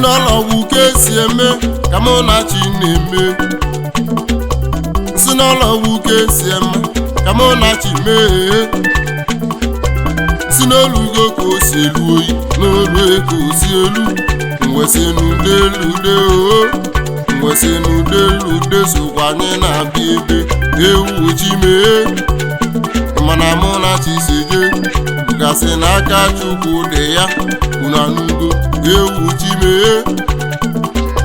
Sinolo ukesieme kamona chineme. Sinolo ukesieme kamona chime. Sinolugo kosielu oyi n'olu ekosielu. Mwesenu delude o. Mwesenu delude sokwanye na biebe. Ewu chime. Mana mona chisije. Gasi n'aka Chukwu dị ya. Unanugo ewu chime.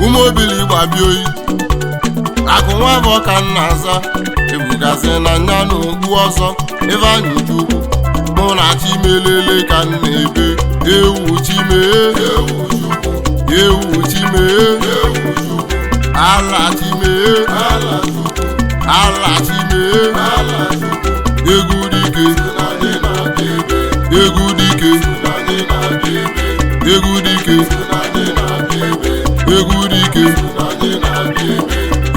Umobili gbabi oyi. Akụ nwa bụ ka nna aza. Ebugazi na nya n'okpu ọzọ. Ebe anyị Chukwu mụ na chimelele ka nna ebe. Ewu chime. Ewu chime. Ala chime. Ala chime. Egwu dike. Egwu dike. Egwu dike. Egwu dike.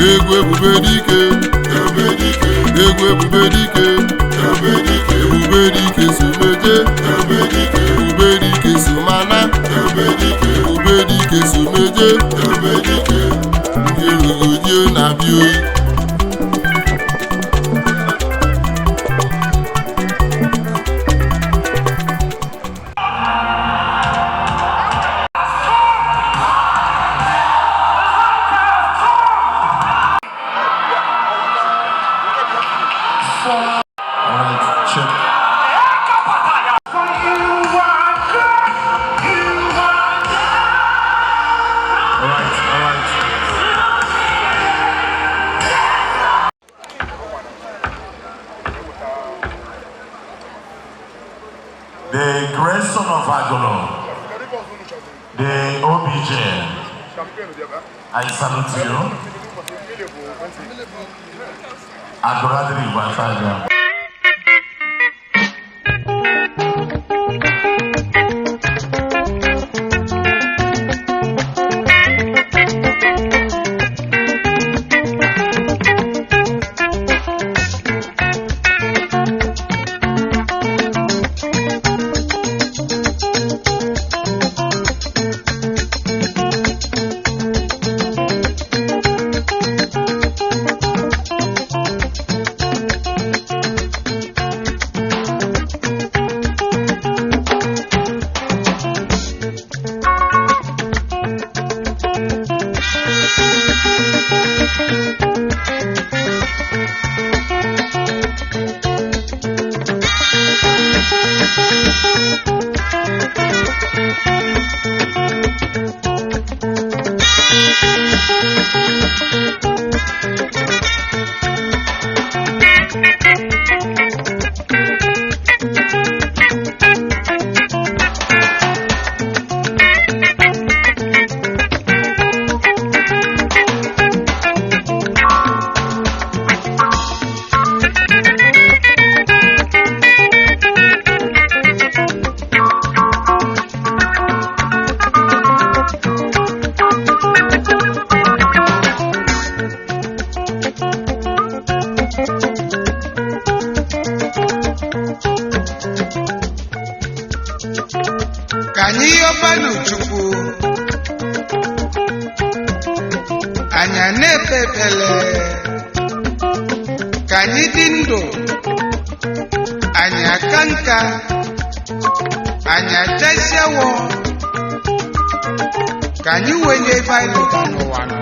Egwu ebube dike. Egwu ebube dike. Ebube dike sumeje. Ebube dike sumana. Ebube dike sumeje. Ngelugodie na bioyi. The grandson of Agolo, the OBJ, I salute you. Agoradri Wasaja. Anya nepepele kanyi dindo anya kanka anya tesewo kanyi wenye failu kanu wano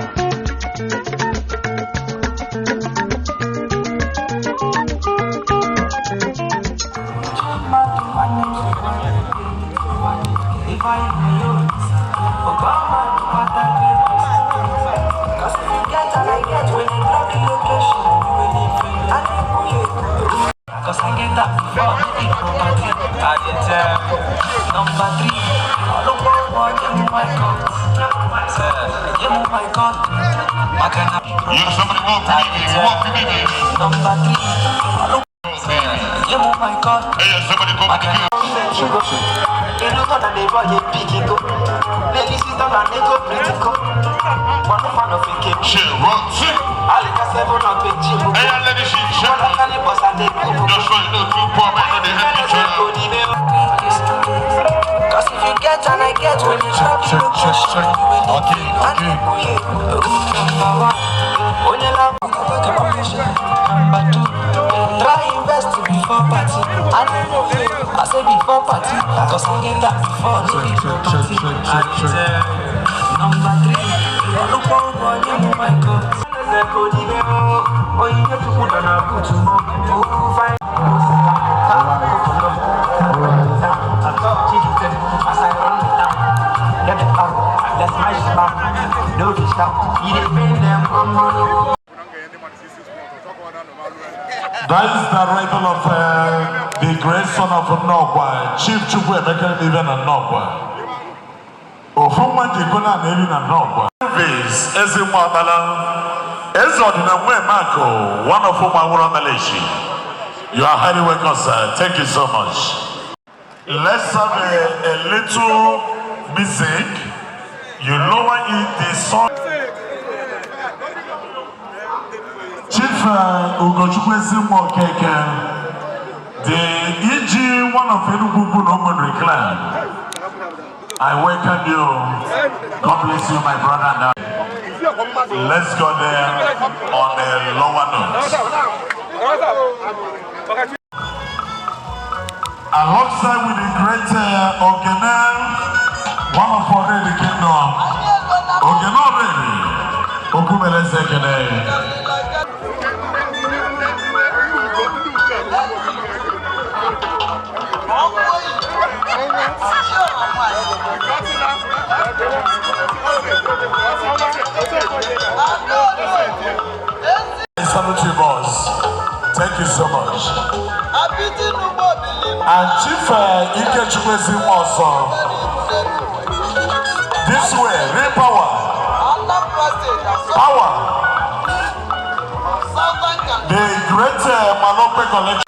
Number 3, look what you my God. You my God. Somebody walk for me, Number 3, look. You my God. Hey, somebody go back here. You look at the boy, you pick it up. Ladies, sit down and they go pretty go. One fan of a game. She runs it. I'll get 7 on the chip. Hey, ladies, she runs it. Just one, no, 2 poor men on the head. Cause if you get and I get Check. Okay. Number two, try invest before party. I say before party, cause I get that before party. Number three, look over you, my God. Oh, you get to put on a good find. That's my spot. No stop. You didn't pay them. That is the arrival of the great son of Nogwa, Chief Chukwuemeka even and Nogwa. Ofuma Jikona Nevi and Nogwa. This is in Wadala, Ezodina Marco, one of whom I will on the Leshi. You are highly welcome, sir. Thank you so much. Let's have a little music. You lower it, the song. Chief Ugochukwesi Mokeke, the EG, one of Enugu Noman Reclaim. I welcome you. God bless you, my brother. Let's go there on a lower note. Alongside with the great Ogene, one of our the kingdom, Ogene already, Okumele Sekene. I salute you, boss. Thank you so much. And Chief Ike Chukwesi also. This way, real power. Power. The great Malope collection.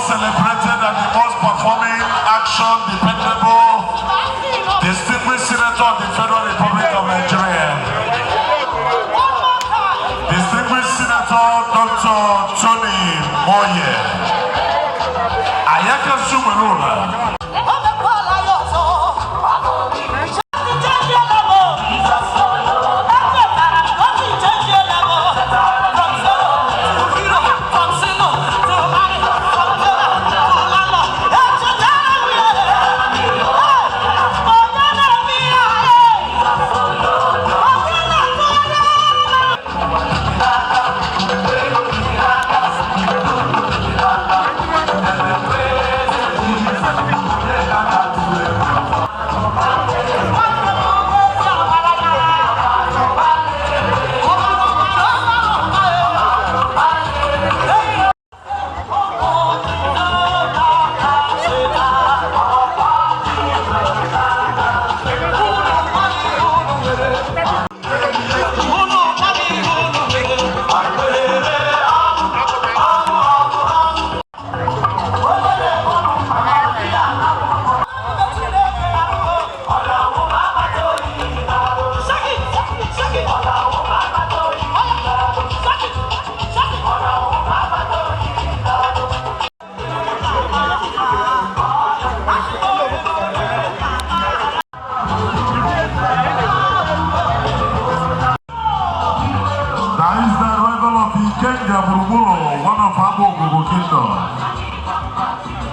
celebrated and the most performing action dependable distinguished senator of the Federal Republic of Nigeria, distinguished senator Dr. Tony Moye Ayaka Sumerula.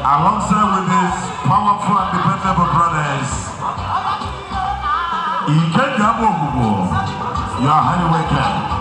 Alongside with his powerful and dependable brothers, you are highly welcome.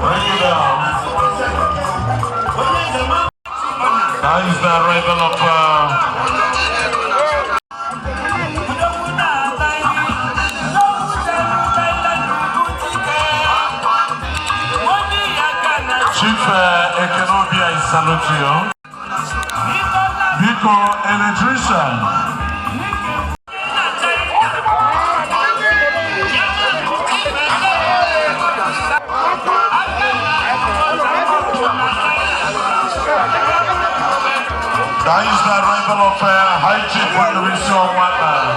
Bring it down. That is the arrival of Chief Ekenobia is salutio. Biko electrician. That is the arrival of High Chief Ubarunisioye,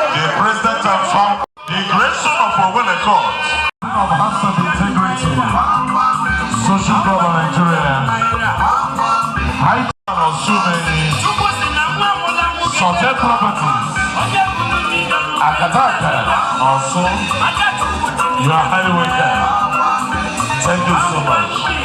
the president and founder, the great son of Ogbuevi of House of Integrity, Social Government Nigeria, High Chief of so many subject properties, Akataka, also, you are highly welcome. Thank you so much.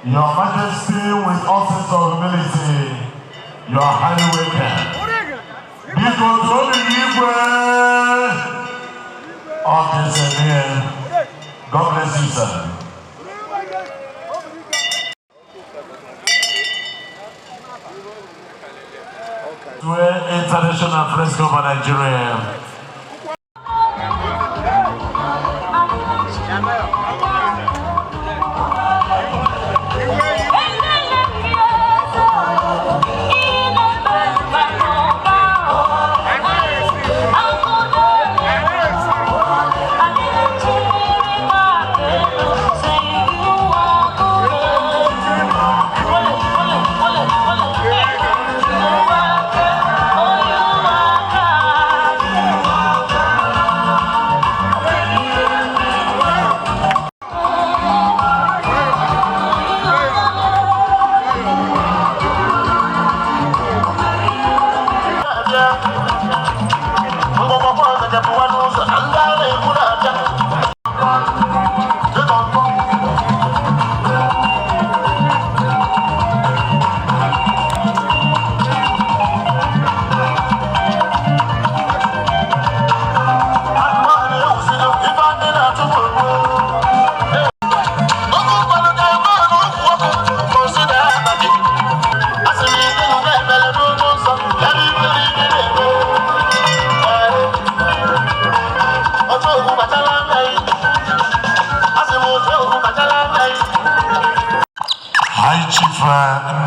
Your Majesty, with all sense of humility, you are highly welcome. Because only Igwe of this here. God bless you, sir. To International Press Club of Nigeria.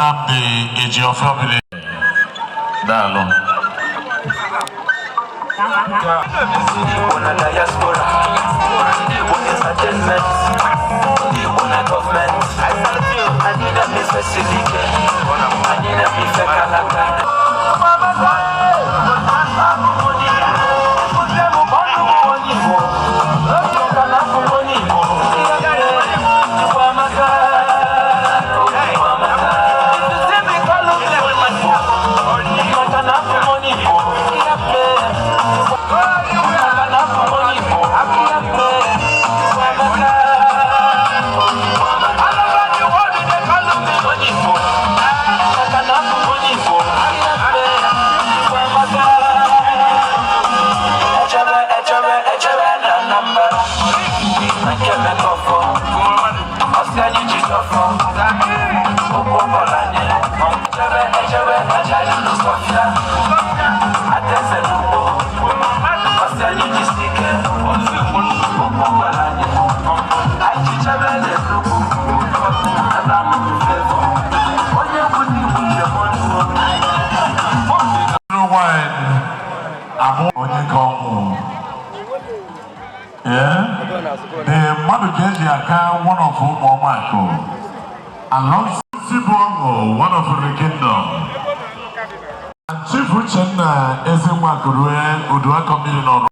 the L.G.A family. Nando. The L.G.A, one of whom Michael, alongside Isimmili, one of the kingdom, and Chief Uchenna Uduwa community.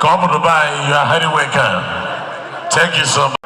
Come to buy, you are highly welcome. Thank you so much.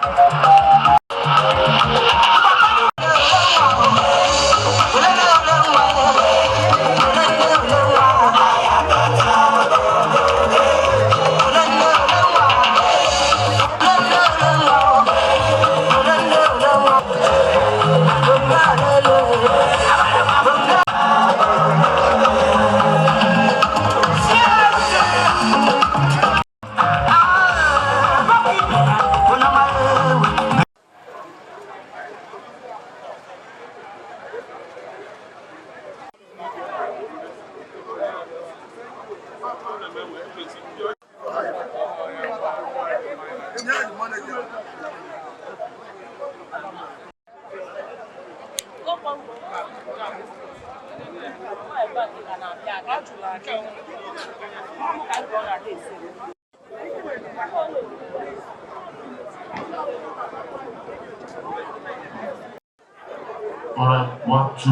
All right, 1, 2.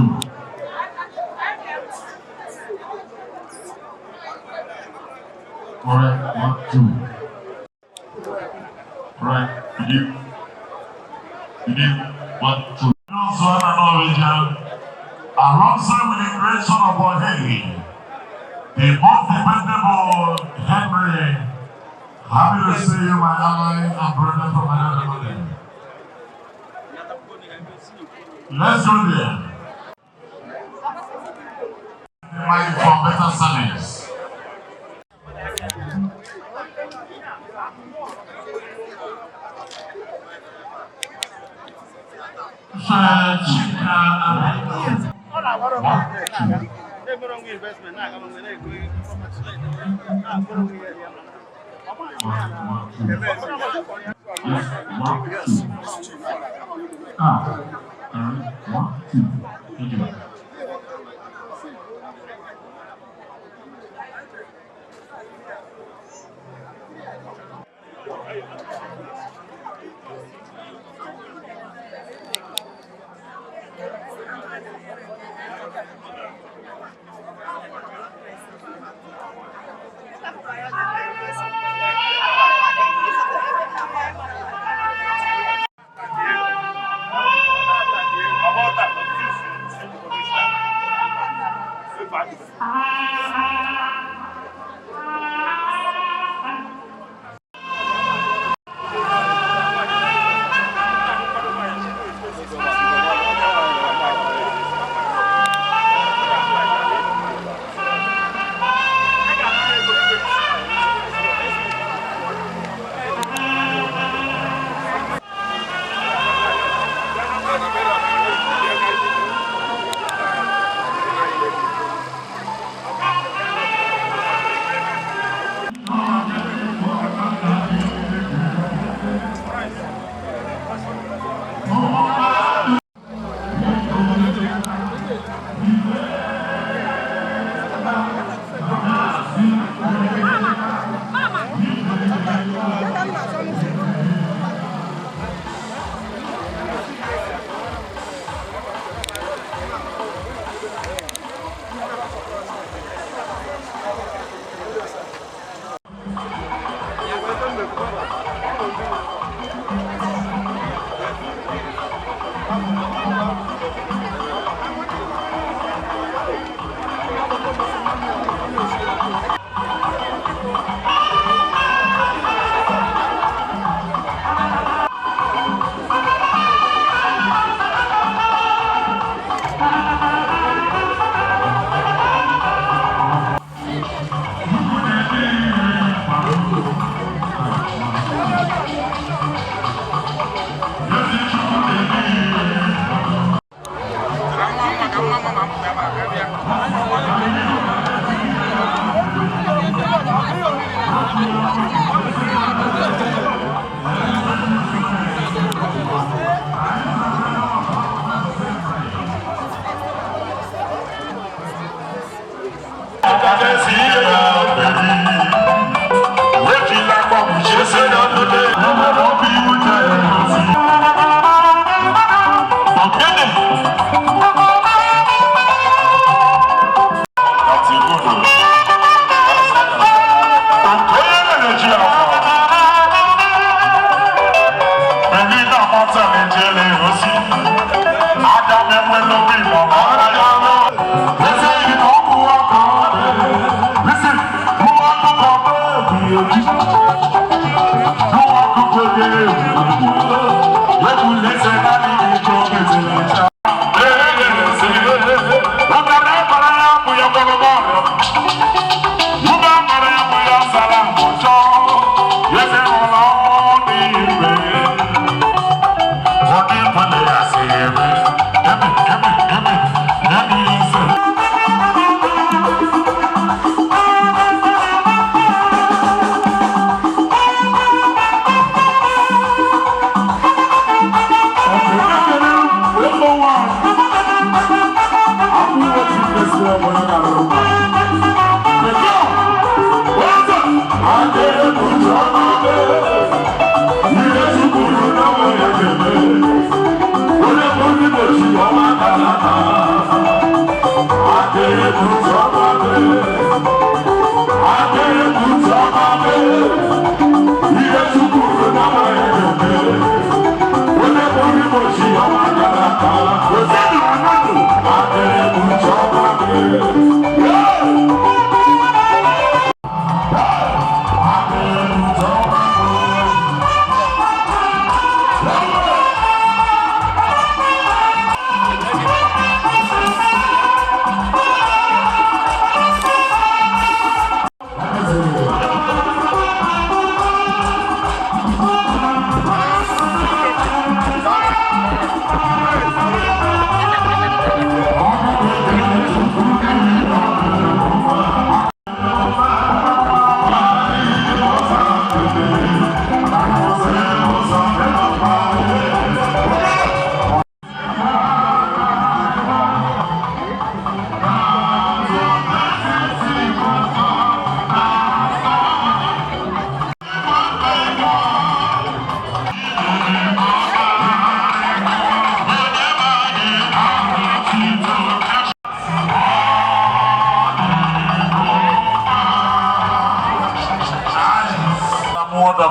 All right, 1, 2. All right, you. 1, 2. Alongside with the great son of Ogbuevi, the most dependable Henry. Happy to see you, my ally and brother from another mother. Let's go there. Mind for better service.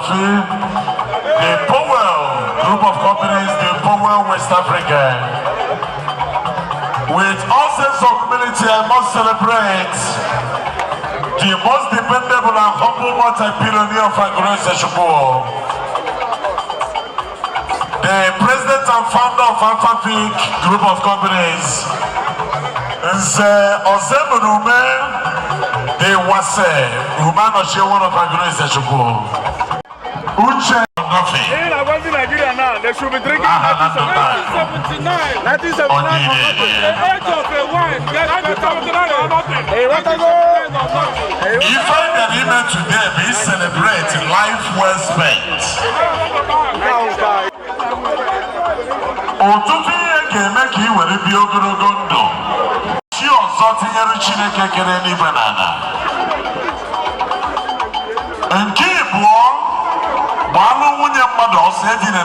The Powell group of companies, the Powell West Africa. With all sense of humility, I must celebrate the most dependable and humble multi-billionaire of Patriotic, the president and founder of Patriotic group of companies, Ozemunume de Wase, Ubarunisioye one of Patriotic. Uche nothing. Nigeria now, they should be drinking 1979. 1979 the age of a wine. If I can even today be celebrating life well spent. Ọtụtụ ihe ga-eme ka ị were bie ogologo ndụ. Chi ọzọ tinyere Chineke kere n'igwe na ala. Nke ịbụọ gbalụ nwunye mmadụ ọsọ edina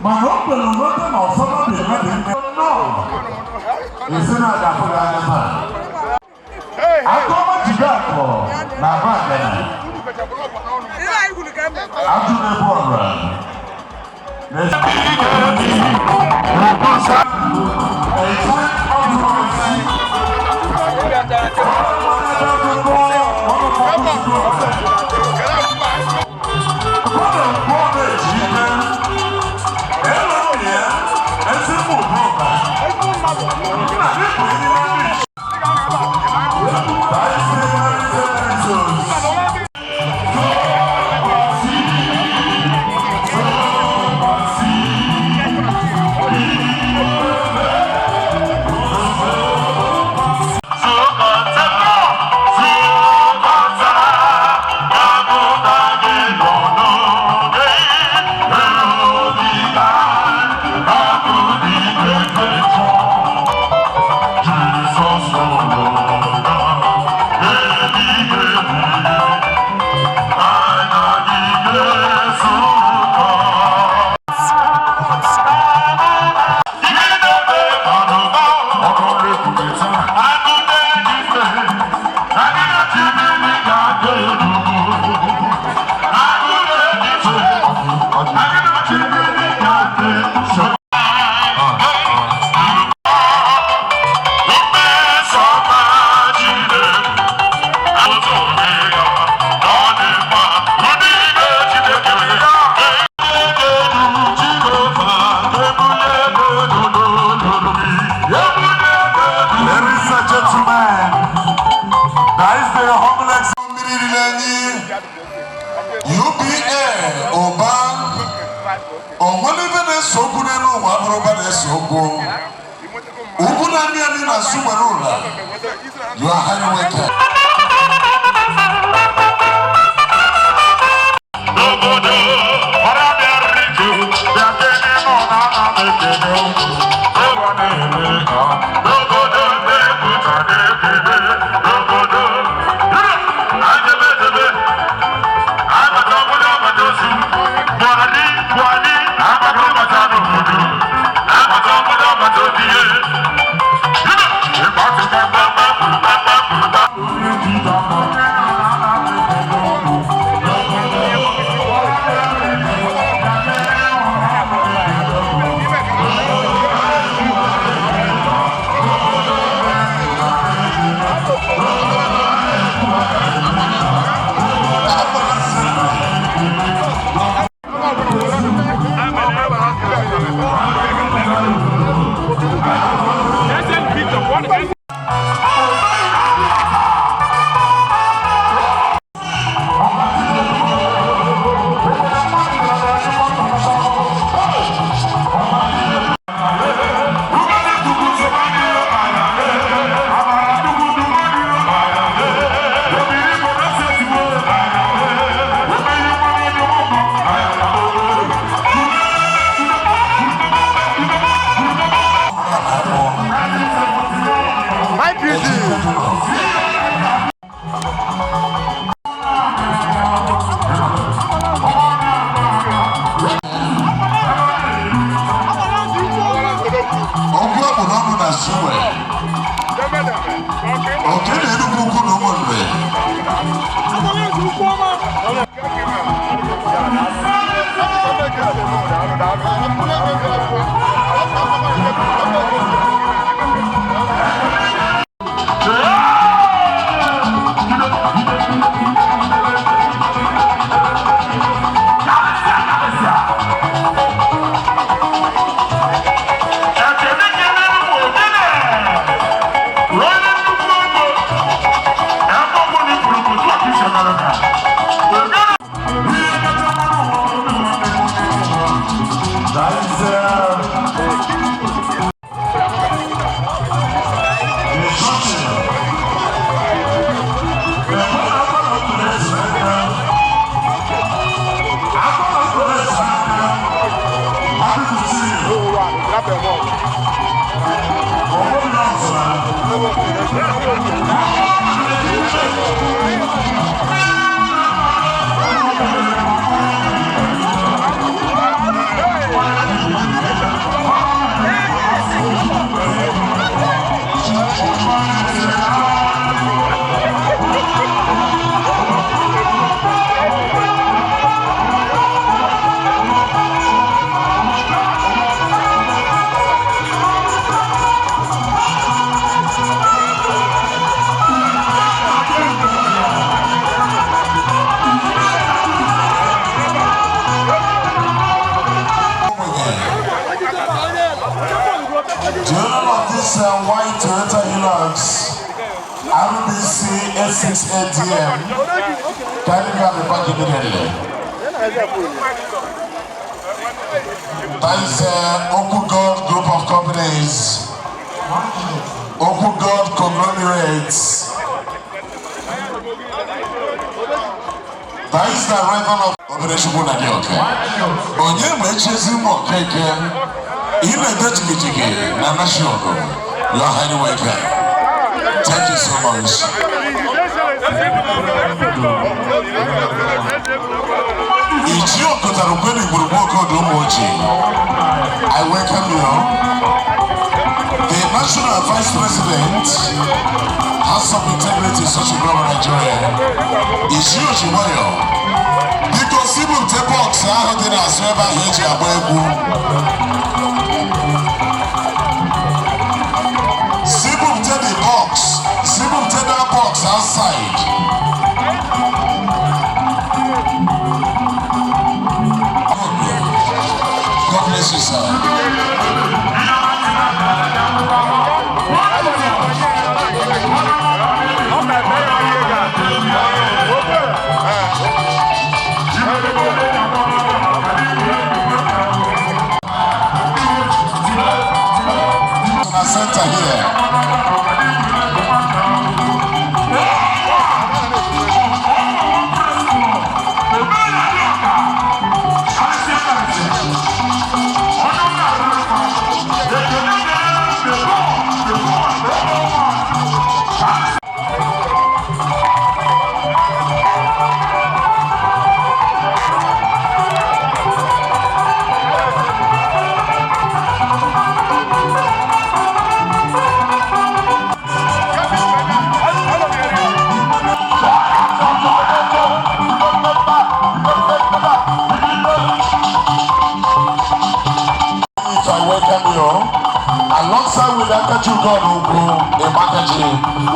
mana o kwere nghọta na ọfọdụ na-eme dị ndị esi na-agafụghị anya taa. Akọma jiga akọ na aba agana You are highly welcome. We're white Toyota Hilux, RBC S68DM. Kindly grab the back immediately. That is Ogbuevi Group of Companies. Ogbuevi Conglomerates. That is the rival of Ubarunisioye. Onye mechezi mo keke. Ile dechikijigi na national. You are highly welcome. Thank you so much. I welcome you. The National Vice President, House of Integrity, Social Global Nigeria, because he will take box, I did as well by Ogbuevi. Sibu take the box, Sibu take that box outside. God bless you, sir. Center here. Alongside with L.G.A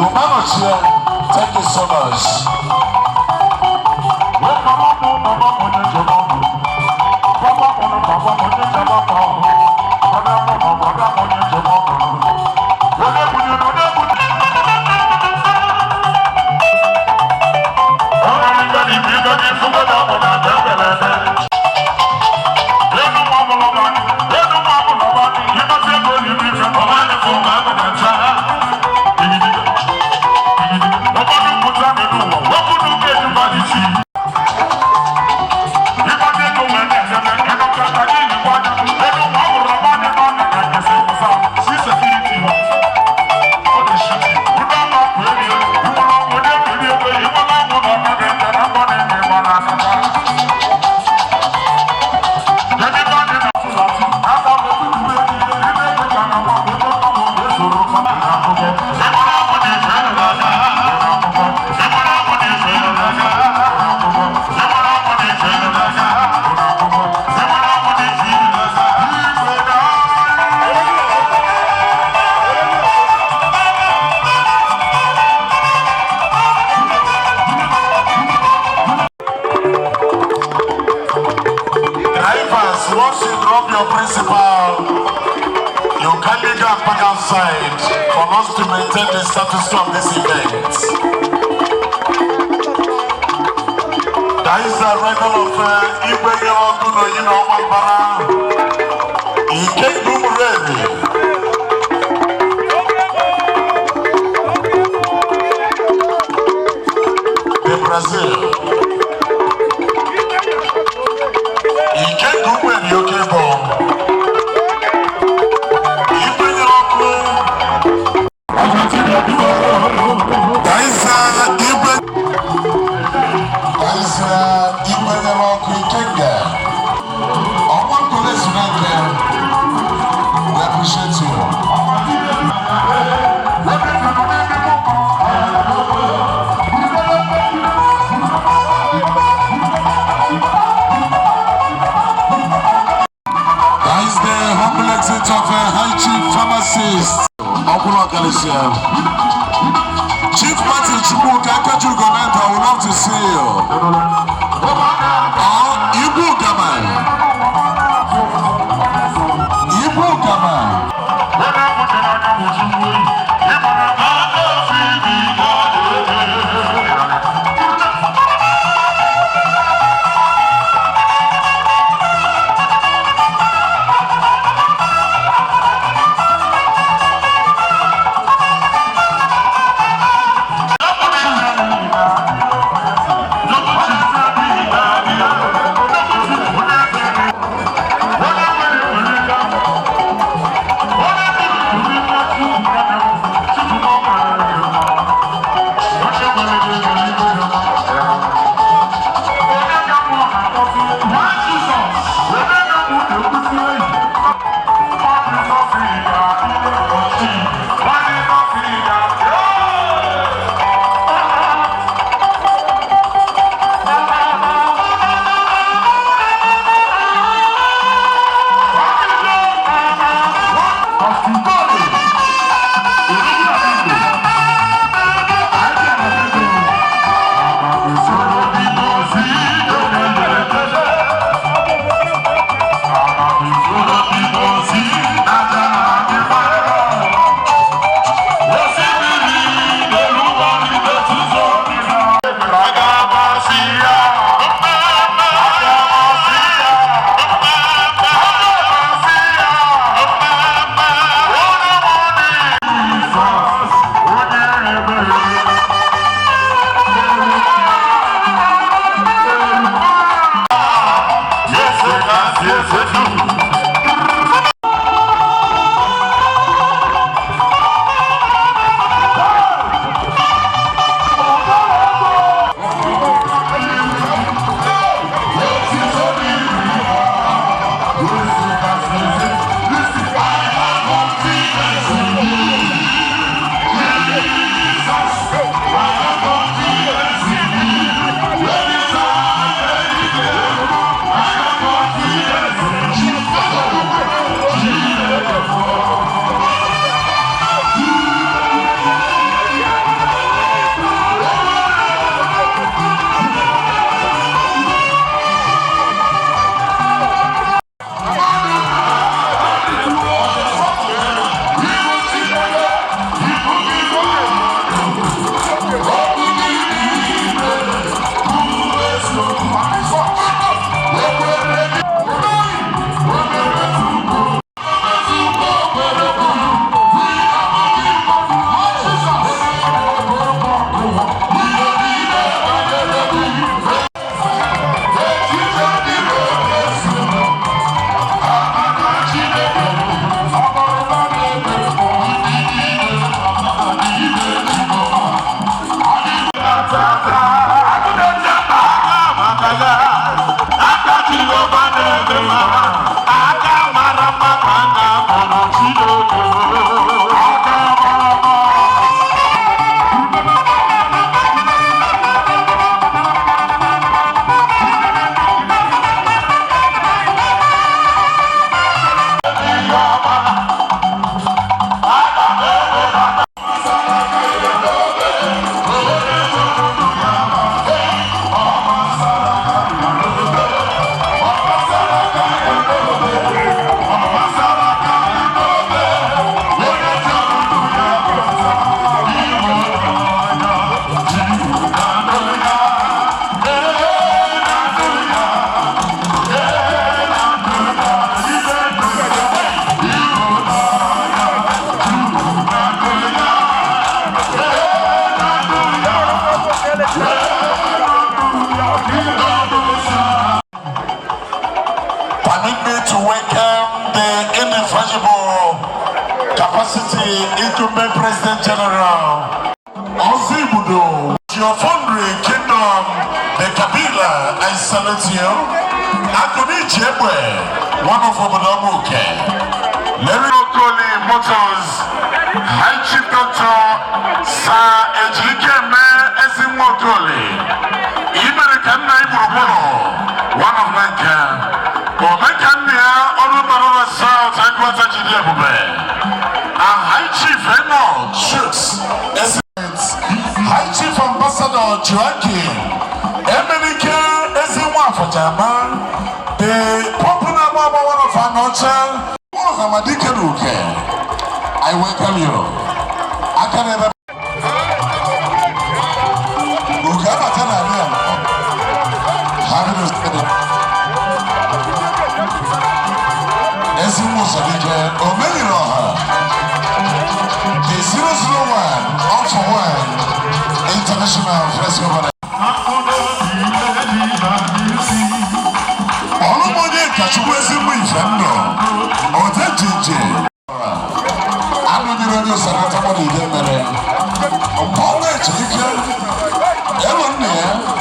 Ubarunisioye, thank you so much. Once you drop your principal, you kindly go back outside for us to maintain the status quo of this event. That is the record of Ogbuevi Uwadiegwu Mmadubuonwu, the Brazil. Chief Martin Chukwuka Nando, I would love to see you. Ibu Gaman. Ibu Gaman. Incumbent President General Ozibudo, your foundry kingdom, the Kabila, I salute you. Akoni Jebwe, one of Obodomuke. Larry Okoli Motors, High Chief Doctor Sir Ejikeme Ezimotoli, American Naiburubono, one of Lanka, Omekania, Olubarova South, and Guataji. High Chief Eno Shoots, High Chief Ambassador Joaquin, Emelike Ezinwa for Jaman, the popular one of our nation, Mohamadike Luke. I welcome you. I can never. International Festival. Olumode Kachuwezi Mwifendo, Otejiche. Anu Radio Sanata Modi Demere. Opole Chike. Elone.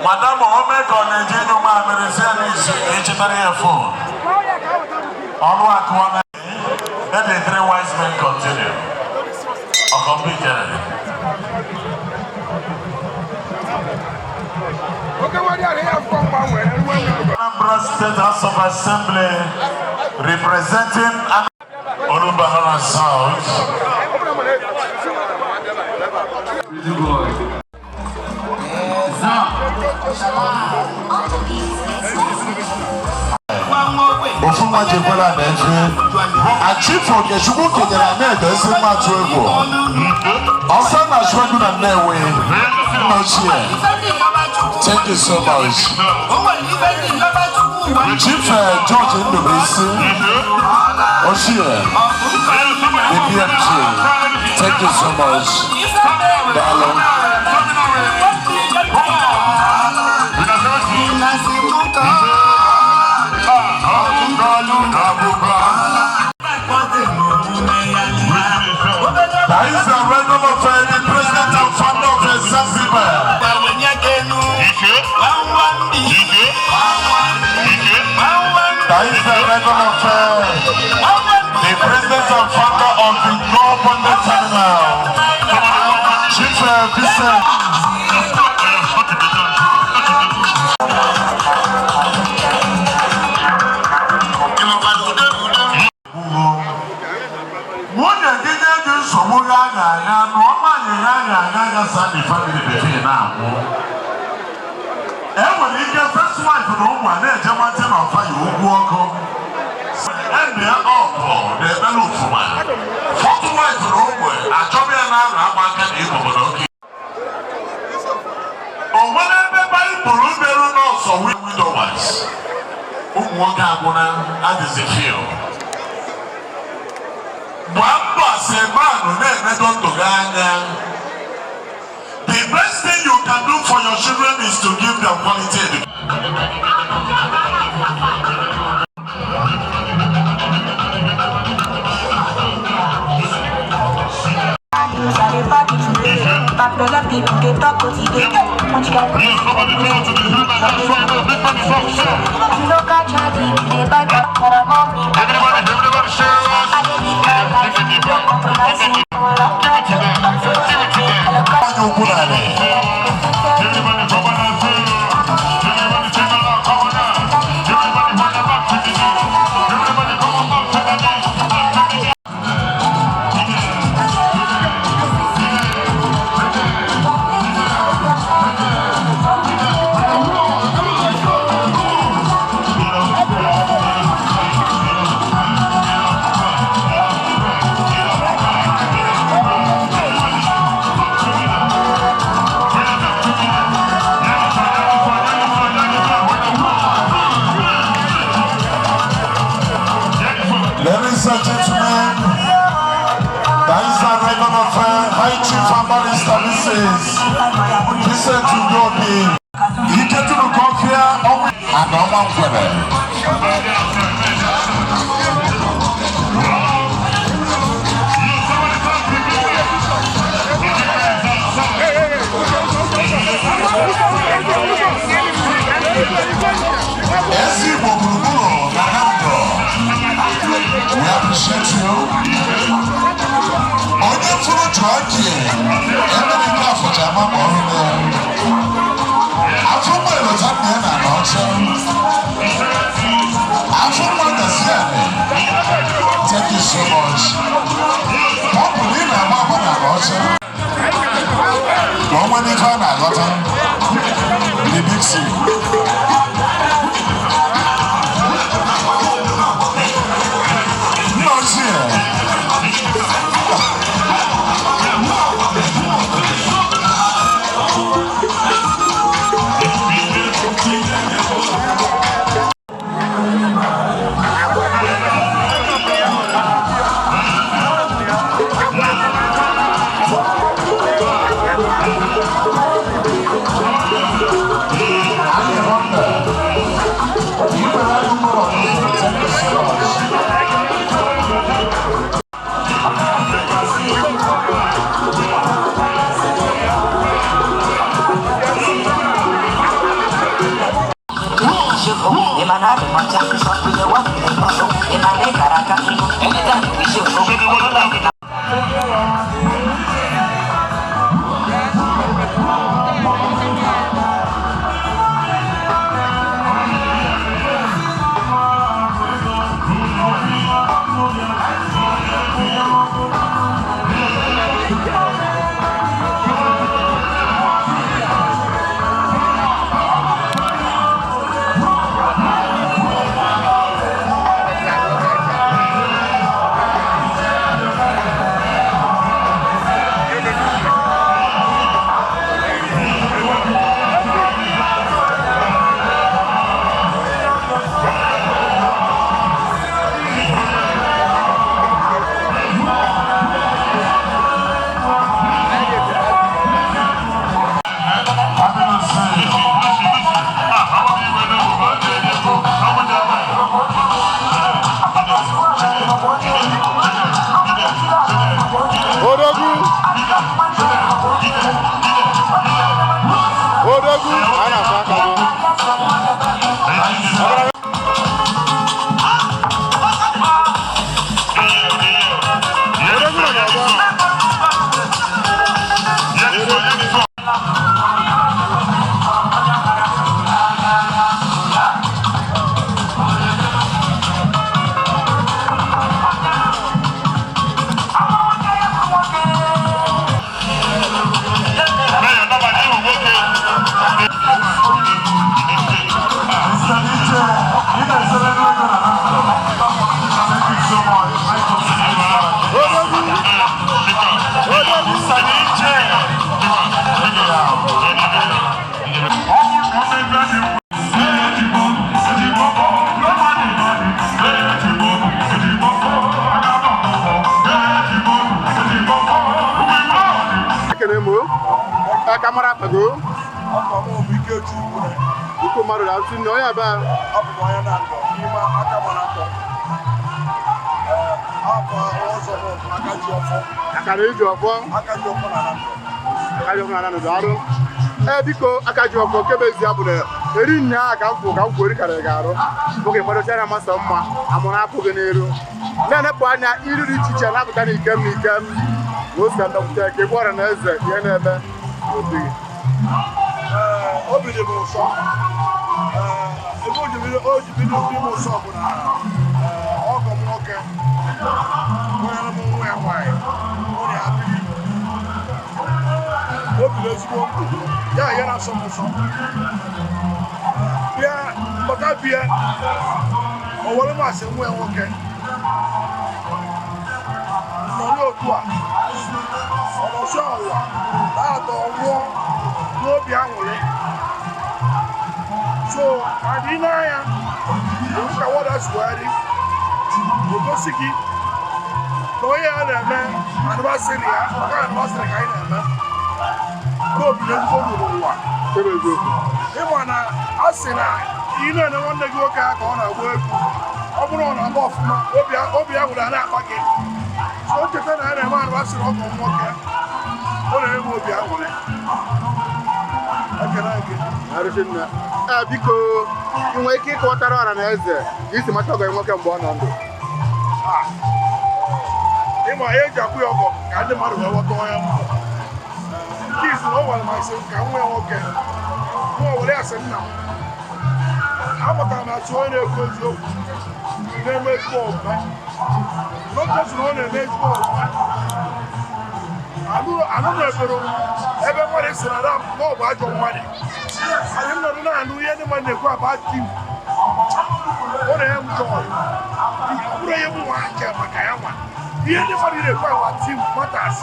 Madam Omega Nigeria American is HTRF. All what one, let the three wise men continue. State House of Assembly, representing Anambra South. Ofuma Jekwala Nefe, a chief of the Shubuki Yanet, the Sima Trego. Also, I showed you the Newe. Thank you so much. Chief George Indobisi, Oshie, the BMG. Thank you so much. That is the regular affair, the president and founder of the Zanzibar. That is the regular affair, the president and founder of the Global Terminal, Chief Vincent. First wife of the woman, they're Jamaican or fire, who walk on. And they're all the Belufa. Fourth wife of the woman, a Tommy and American Equal. Or whenever by Burundero knows, so we widowers. Who walk out and is a field. One bus, a man who never done to Ghana. The best thing you can do for your children is to give them quality education. Ladies and gentlemen, that is a regular affair. High Chief and Barrister Mrs. Listen to your name. You get to the coffee and no one for we appreciate you. On your full charge, every half of Jama Morning. After my Latanian and Ocean, after my Dasiane, thank you so much. Populina Mama and Ocean. Don't want to turn a lot of the big city. Odogwu a na-asụ aka gị. Odogwu nọ n'ọgbọ. Kamara pago. Iko maro da tin no ya ba. Abu moya Nando. Ima akamara to. Apa ozo mo akaji ofo. Akaji ofo. Akaji ofo na Nando. Akaji ofo na Nando daro. Biko akaji ofo kebezi abule. Eri nya ka mfu eri kare garo. Boke bodo chana masa mma. Amuna apuge n'eru. Nene po anya iri ri chiche na buta ni ikem. Wo sa ndakute ke gwara na eze ye na ebe. Obi dị m ụsọ ebe o ji bido obi m ụsọ bụ na ọgọ m nwoke nwere m nwa ya nwaanyị onye abịghị obi ezigbo mkpu ya na-asọ m ụsọ bịa mbata bịa o were masị nwa ya nwoke nọ n'otu a ọnọsọ ọwa na-atọ nwụọ n'obi aṅụrị so adị n'anya ka wọdasụgharị ogosi gị na onye a na-eme anụbasịrị ya maka anụbasịrị ka anyị na-eme n'obi n'ezigbo gburu ụwa ịma na a sị na ị na-ene nwanne gị nwoke ka ọ na-agba egwu ọ bụrụ ọ na-agba ọfụma obi aṅụrị a na-akpa gị so cheta na a na-eme anụbasịrị ọgọ nwoke ọ na-enwe obi aṅụrị. Biko ị nwere ike ịkọwatara ọra na eze isi mata ọgọ nwoke mgbe ọ nọ ndụ. Ịma ihe eji akwụ ya ọgọ ka ndị mmadụ wee ghọta onye mbụ nke izu na ọ nwere masị ka nwa ya nwoke nwa were asị nna m amụtara m atụ onye na-ekwu eziokwu na-eme ezigbo omume n'otu na ọ na-eme ezigbo omume anụ na-eboro ebe mmadụ si na dam na ọ bụ ajọ mmadụ anyị m nọdụ na-anụ ihe ndị mmadụ na-ekwu aba tim ọ na-enye m jọọ ọ bụrụ ihe m nwa nke maka ya nwa ihe ndị mmadụ na-ekwu aba tim matas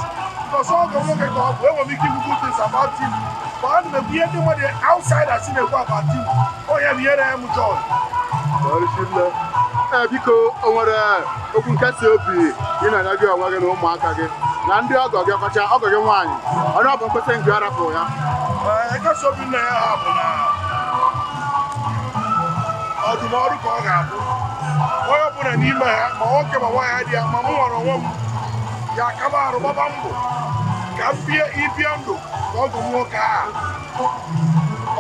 because ọgọ nwoke ka ọ bụ enwere m ike ikwu good things about tim ma a na-ekwu ihe ndị mmadụ outsiders na-ekwu aba tim ọ ya bụ ihe na-enye m jọọ. Biko o nwere okwu nkasi obi ị na-anya gị onwe gị na ụmụaka gị na ndị ọgọ gị ọkacha ọgọ gị nwaanyị onye ọ bụ mkpesa nke arapụ ya. Nkasi obi nna ya ha bụ na ọdụmọrụ ka ọ ga-abụ onye ọbụla n'ime ha ma nwoke ma nwaanyị dị ya ma m nwere onwe m ya akaba arụ gbaba mbọ ka m ibie ndụ ka ọgọ m nwoke ahụ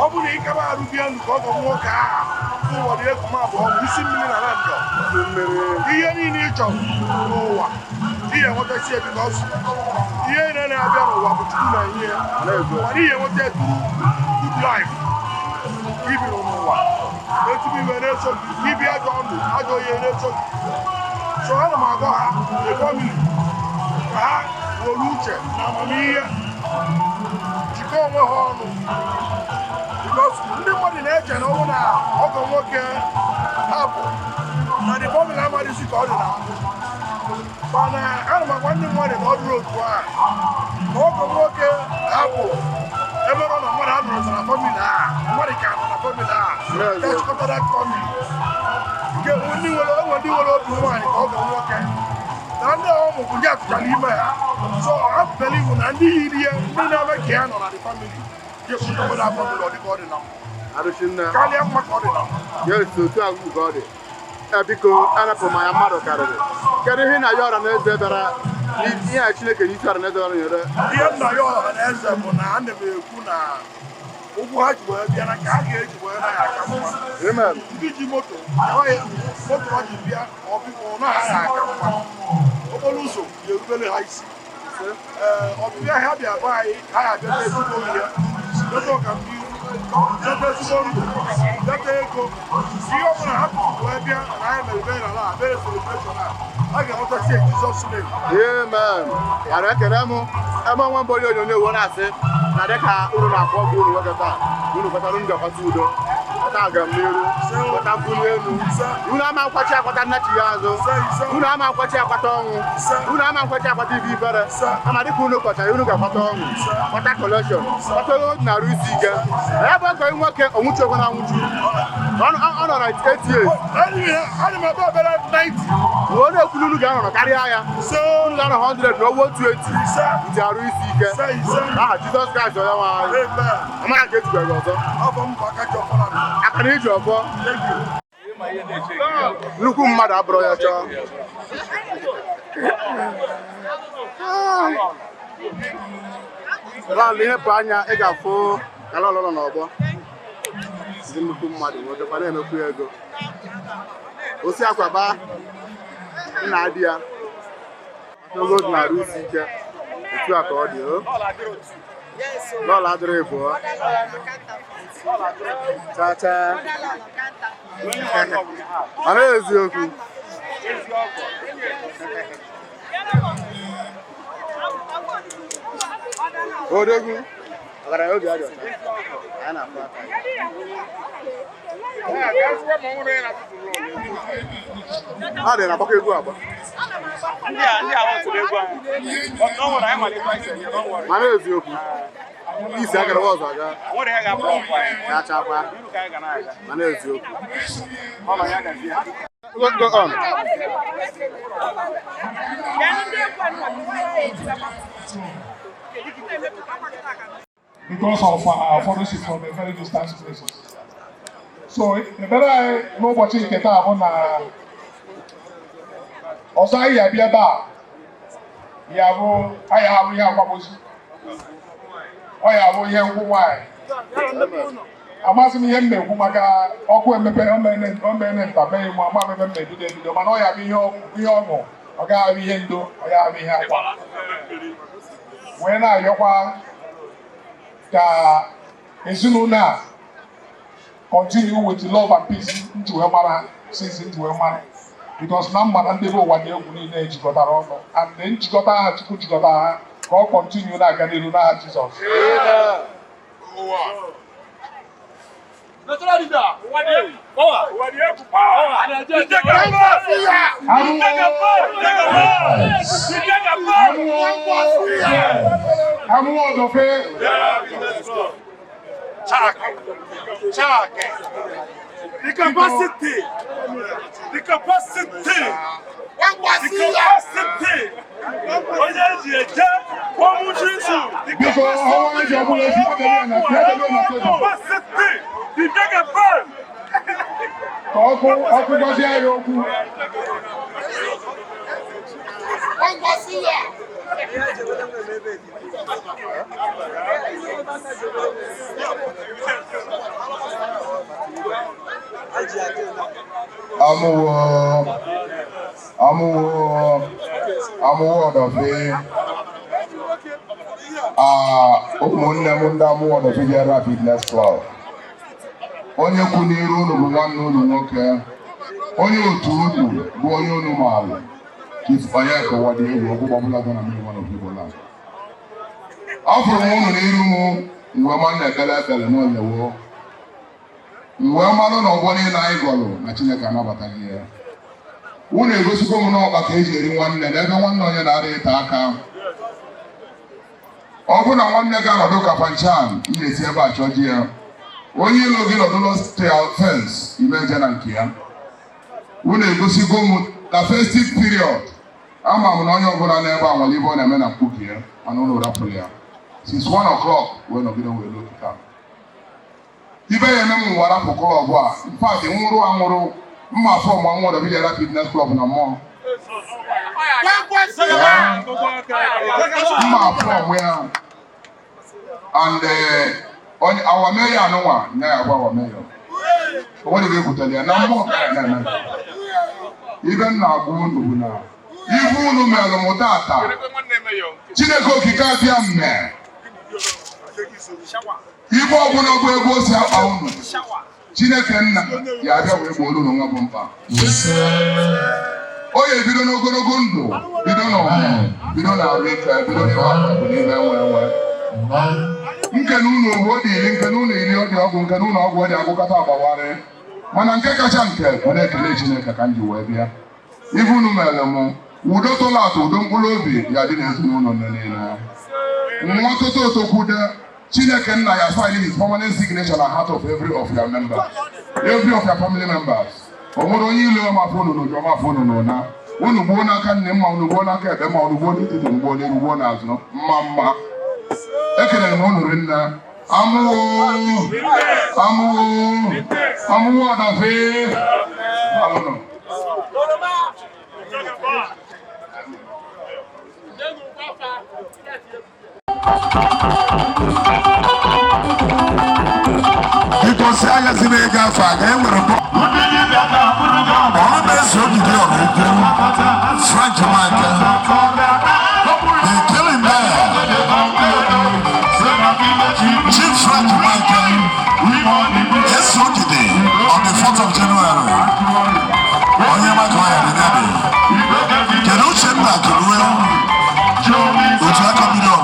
ọ bụ na ịkaba arụ bie ndụ ka ọgọ m nwoke ahụ ụwa dị egwu m abụọ bụ isi mmiri na Nando ihe niile ị chọrọ n'ụwa ihe enwetasi ya bikọs ihe niile na-abịa n'ụwa bụ Chukwu na-enye ya mana ihe enweta good life ibiri n'ụwa etubu iwe na-eso gị ibi ajọ ndụ ajọ ihe na-eso gị so ana m agwa ha famili ka ha were uche na amamihe jikọọ onwe ha ọnụ because ndị mmadụ na-eche na ọnwụ na ọgọ nwoke hapụ na the family amadịzi ka ọ dị na mbụ mana ana m agwa ndị mmadụ na ọ dụrụ otu a na ọgọ nwoke hapụ ebe nọ na mmadụ anọrọta na famili a mmadụ ka nọ na famili a kachịkọtara famili nke ndị nwere obi nwaanyị ka ọgọ nwoke na ndị ọmụ bụ ndị atụchara ime ha so ha bụbere iwu na ndị yiri ya ndị na-eme ka ya nọ na the family karịa mma ka ọ dị na otu agwụ ka ọ dị. Biko anapụ ma ya mmadụ karịrị kedu ihe na ya ọra na eze bịara ihe a Chineke n'isi ara n'eze ọrụ nyere ihe nna ya ọha na eze bụ na ana m ekwu na ụgwọ ha ji wee bịa na ka a ga-eji wee na ya aka mma ndị ji moto moto ha ji bịa ọ naghị aka mma okporo ụzọ ga-erubere ha isi ọbịbịa ha bịa be anyị ha ga-abịata ezigbo ihe deta ọganihu deta ezigbo ndụ deta ego ihe ọbụla ha pụrụ wee bịa na anyị mere bee n'ala a bere celebration a ga-enwetasi Jizọs name. Amen. Ara ekele m ebe nwa mbụ onye onyonyo ewu na-asị na dịka unu na-akpọ ọgwụ unu nwoke taa unu kwetara unu ga-akwata udo kwata agamniru kwata mkpụrụ elu unu ama nkwachi akwata nnachi ya azụ unu ama nkwachi akwata ọnwụ unu ama nkwachi akwata ibe ibere kama dịka unu kwachara unu ga-akwata ọnwụ kwata kolekshọn kwata onye otu na-arụ isi ike na ya bụ ọgọ nwoke onwuchi ogwe na anwụchu ọ nọ na 8 years onye ekwulu unu ga-anọ karịa ya unu ga-anọ 100 na owo 280 ji arụ isi ike aha Jizọs Kraịst onye nwe anyị amara nke ejikwa gị ọzọ aka na iji ọbọ nnukwu mmadụ abụrụ ya chọọ ala ihe bụ anya ị ga-afụ ala ọlọrọ n'ọgbọ ndị nnukwu mmadụ nwedekwa na-emekwu ego osi akwaba nna adị ya ogo dị na-arụ isi ike etu a ka ọ dị n'ọla adịrị ịbụọ chacha mana eziokwu odogwu ọgaranya obi adị ọcha anyị na-afụ aka ha dị na-agbakọ egwu agba mana eziokwu isi agara ọzọ aga ga-achakwa mana eziokwu go on. Because of our fellowship from a very distant places. So, the better nobody can get on also, I be about Yabo, I have why. I'm asking him, Maka, Oku and Tabay, Mamma, maybe the Manoya be home, or Gavi Hendo, or Yavi Hapa. When I Yopa ka Ezununa continue with love and peace into Emara, since into Emara. Because number and they what you need to go around, and then you got to God continue that can do that, Jesus. I'm one of it. The capacity. I'm word of it. Word of it. Fitness Club. Onye kuniru no one no nwoke. Onye otu unu bụ onye unu maala. Chief Oyeko Uwadiegwu Mmadubuonwu gonna be one of people now. After unu n'iru mu mgbe ma na-ekele n'onyewo. Mgbe mmanụ na ọgbọ niile anyị gọrọ na Chineke anabataghị ya. Unu egosikwa m na ọkpa ka eji eri nwanne na ebe nwanne onye na-ara ịta aka. Ọ bụ na nwanne gị anọdụ ka panchan ị na-esi ebe a chọọ ji ya. Onye ilo gị nọdụ fence ime nje na nke ya. Unu egosikwa m na festive period ama m na onye ọbụla n'ebe a nwere ibe ọ na-eme na mkpuke ya mana unu rapụrụ ya. Since 1 o'clock wee nọgide wee lokita. Ibe ya eme m nwara pụ klọb a. In fact, nwụrụ anwụrụ mma afọ ma nwụrụ Ogbuevi Fitness Club na mmụọ. And our mayor, no one, our mayor. What do you tell you? Even now, even no matter what that. Chineko kikabia me. Ibo Ogbuevi si aunu. Chineke nna ya bia we bolu no ngabompa. Oye bido no ogologo ndụ, bido no bido na Africa, bido na n'ibe nwe. Nkenu unu odi nkenu unu iri odi ọgwụ nkenu unu ọgwụ odi agụkata agbawara. Mana nke kacha nke bụ na-ekele Chineke ka nji wee bịa. Ibu unu mere mụ udo tolatu udo mkpụrụ obi ya dị n'ezinụlọ niile. Nwa toto tokwude Chineke nna ya sign his permanent signature on heart of every of your members, every of your family members. Onwere onye ile ma fonu n'ojo ma fonu n'ona. Unu gbuo n'aka nne mma, unu gbuo n'aka ebe ma, unu gbuo n'ititi mgbe onye gbuo n'azụ mma. Ekelere m unu rinna. Amụwo adafe. Alụnụ. Because I have seen a guy for a Frank Jamaica. They're killing man. Chief Frank Jamaica. Yes, so today on the 4th of January. On your mic, can you check that to real? Would you like a video?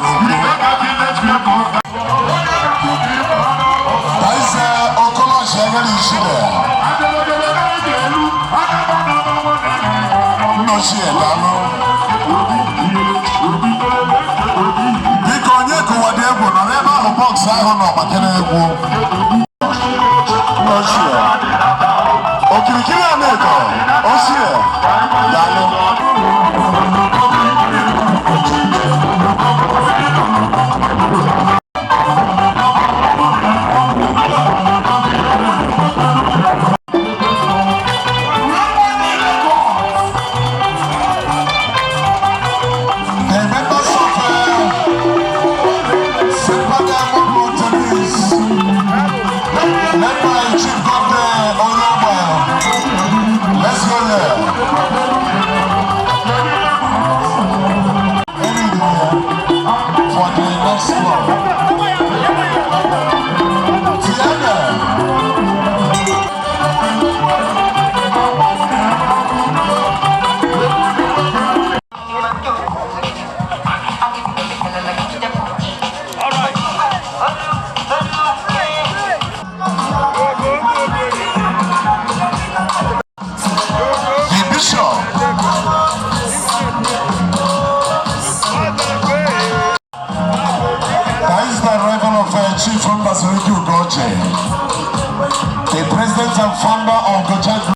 The president and founder of G.A.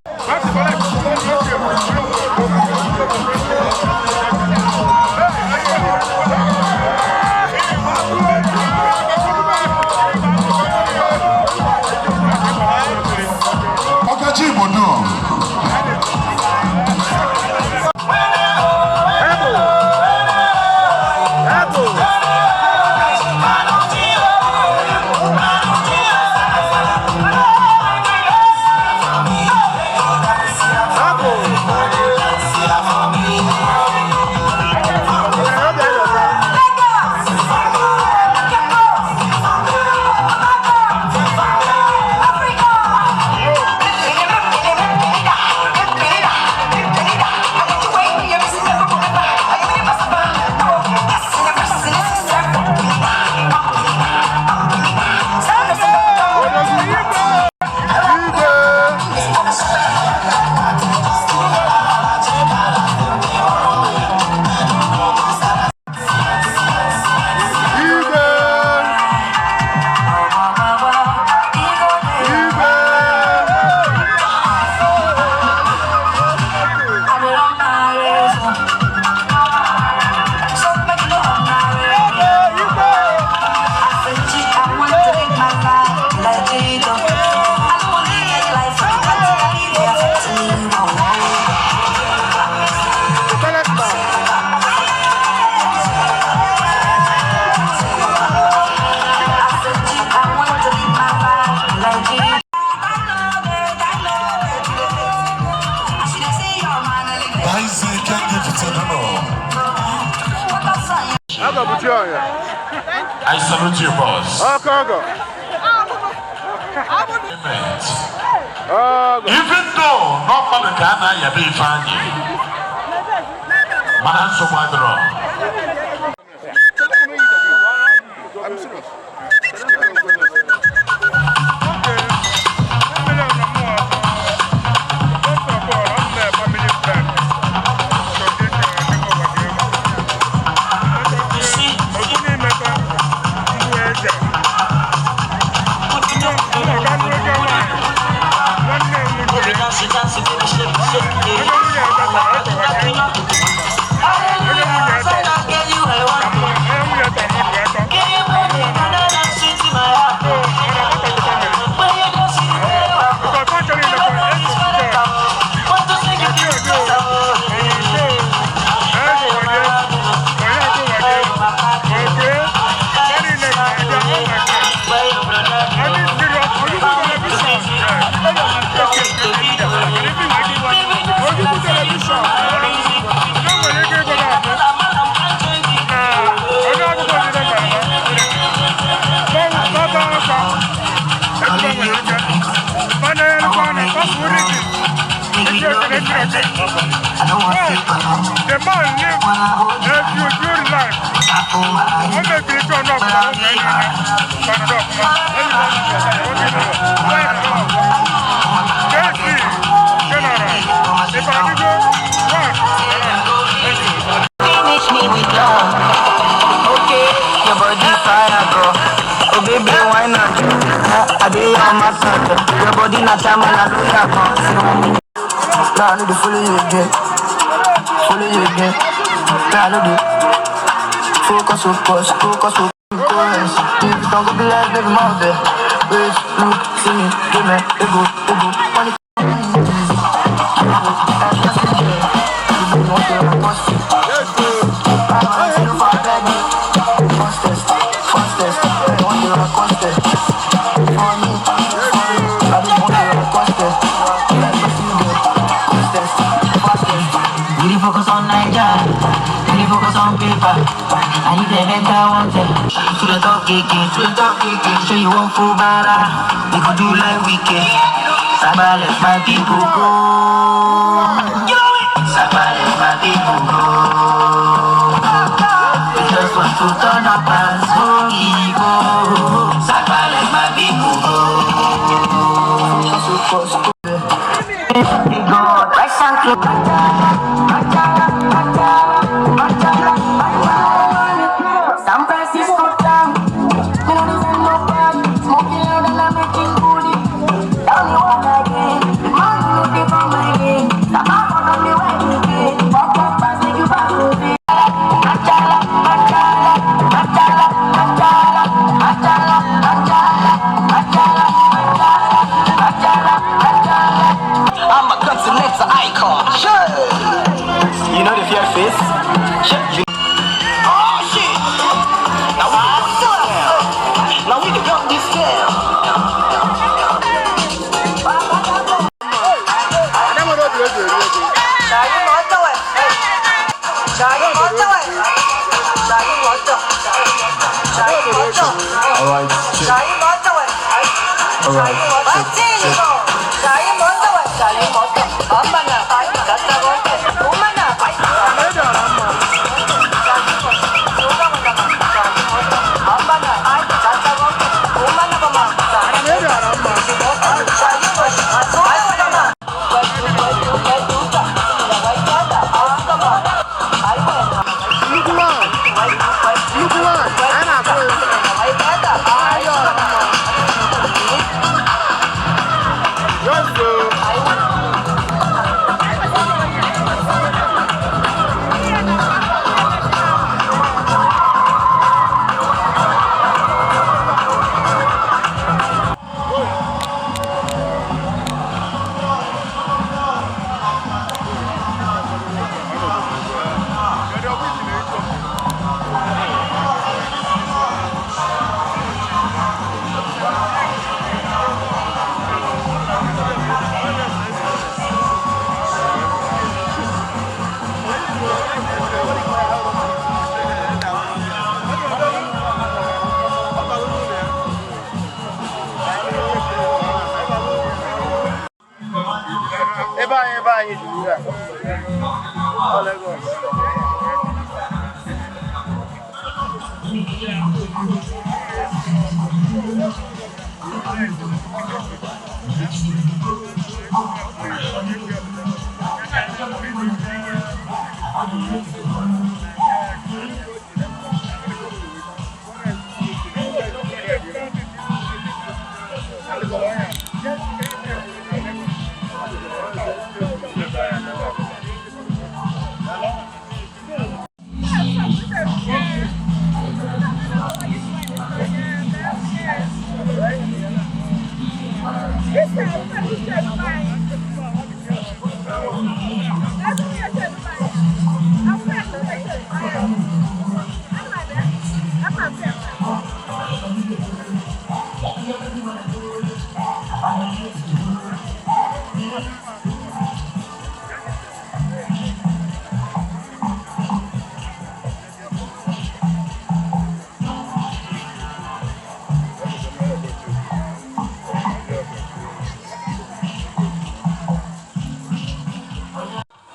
Ubarunisioye. I salute you, boss. Okogo. Even though nobody can be funny, man, so my I'm serious. Finish me with love. Okay, your body fire, bro. Oh baby, why not? I did on my side. Your body not time when I do that. Now I need to follow you again. Follow you again. Now I need to focus, focus, focus, focus. Don't go be like baby mouth there. Wait, look, see me, give me, ego, ego. Money. Really focus on Nigeria, really focus on paper. I need the better one thing. To the top kicking, show you won't fool better. We could do like weekend. Sabah let my people go. Sabah let my people go. We just want to turn up and smoke ego. Sabah let my people go. Go, rice and clothes. San Francisco town, melodies and no party, smoking loud and I'm making booty. Tell me what I get, man, you know they from my game. The half on the way you get, fuck up fast, make you back to it. Machala, machala, machala, machala, machala, machala, machala, machala, machala. I'm a continental icon, sure. You know the fear face? Sure. Now we can go this scale.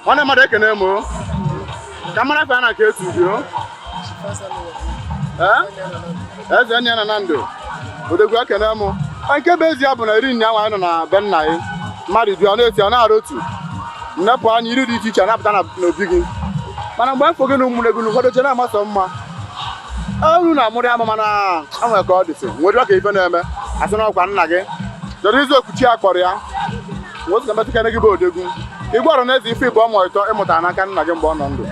Nwanne mmadụ ekene m ka mara fa na ka etu dị eze nne na Nando odogwu ekene m nke bụ ezi ya bụ na iri nnya nwaanyị nọ na be nna ya mmadụ dị ọ na-eti ọ na-arụ otu nnepụ anya iri dị iche iche na-apụta n'obi gị mana mgbe mfo gị na ụmụnne gị ụfọdụ che na-amasọ mma olu na-amụrụ ama mana enwere ka ọ dịsị nwere ka ife na-eme asị na ọkwa nna gị jọrọ izu okwuchi ya kpọrọ ya nwoke ka metụkene gị bụ odegwu igwe ọrụ na eze ife ịbụ ọmụ ịtọ ịmụta n'aka nna gị mgbe ọ nọ ndụ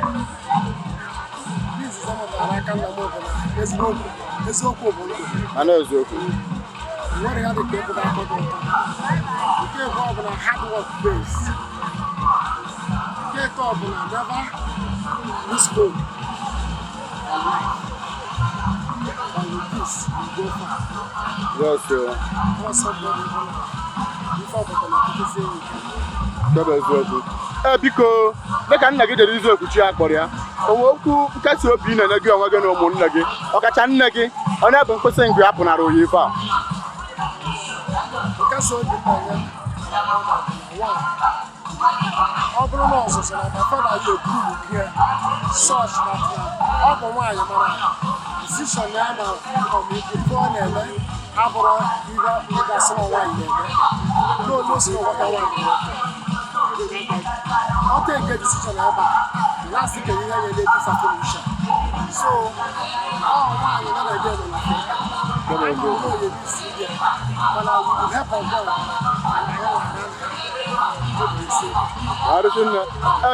mana eziokwu biko dịka nna gị jere izu okwuchi ya kpọrọ ya onwe okwu nkasi obi na-enye gị onwe gị na ụmụnne gị ọkacha nne gị onye bụ mkpịsị ngụ ya pụnara oyi ife a ọ bụrụ na ọzụzụ na my father ya eburu ya such that ọ bụ nwaanyị mana decision ya na ọmịiko ọ na-eme abụrụ ihe ịgasị na nwaanyị na-eme n'osi ọgbata nwaanyị ọ take decision ebe a last ke ihe ya na-eji sacrifice so ọ nwaanyị na na-ege na mana we will help on God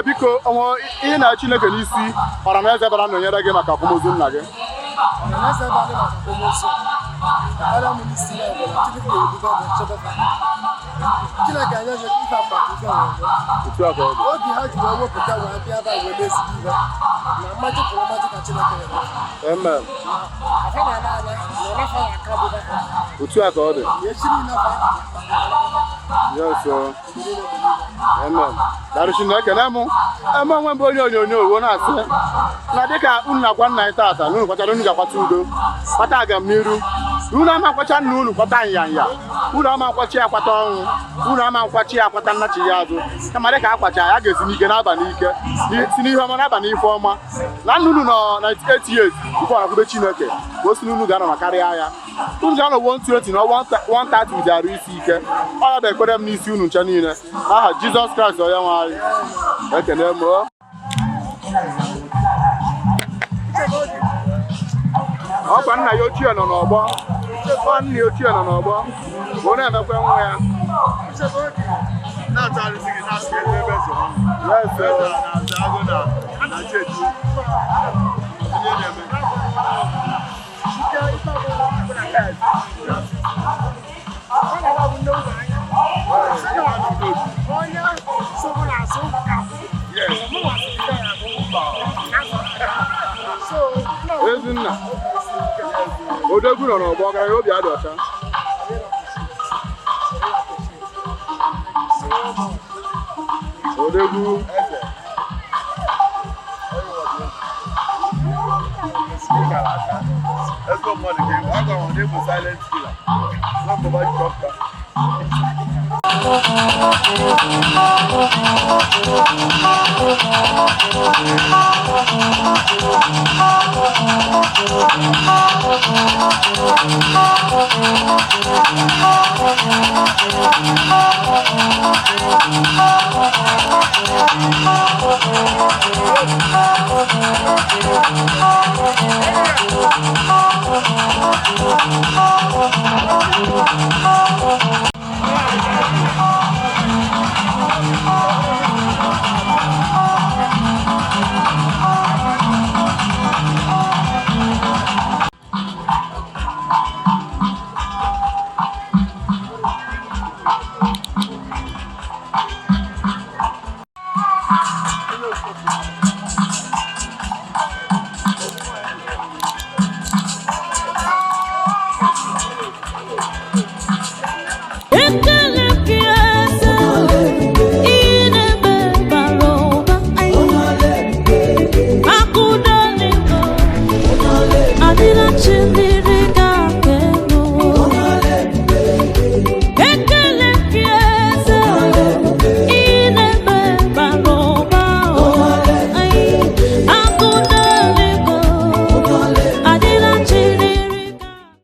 biko ọnwa ihe na Chineke n'isi ọra na eze bara nọnyere gị maka akwamozu nna gị Chineke anya je ife akpa ife oge ha ji wepụta wee bịa ebe a wee mezi ihe na mmaji pụrụ mmaji ka Chineke ya amen afa na ala ala na ọnafa ya aka bụ otu a ka ọ dị echiri nafa yes amen darụ Chineke na mụ eme onwe bụ onye onyonyo owo na-asị na dịka unu na-agwa nna anyị tata na unu kwachara unu ga-akwata udo kwata agamniru unu ama nkwacha nna unu kwata nyanya unu ama nkwachi akwata ọnwụ unu ama nkwachi akwata nnachi ya azụ kama dịka akwacha ya ga-esi n'ike n'abalị ike si n'ihe ọma n'abalị ife ọma na nna unu nọ 98 years tupu ọ nakwube Chineke ka o si n'unu ga-anọ ma karịa ya unu ga-anọ 120 na 130 ụdị arụ isi ike ọ ya bụ ekpere m n'isi unu nche niile n'aha Jizọs Kraịst onye nwe anyị ekene m ọkwa nna ya ochie nọ n'ọgbọ nna ya ochie nọ n'ọgbọ ka ọ na-emekwa nwa ya Ezinna odogwu nọ n'ọgbọ gara ya obi adị ọcha odogwu Thank you.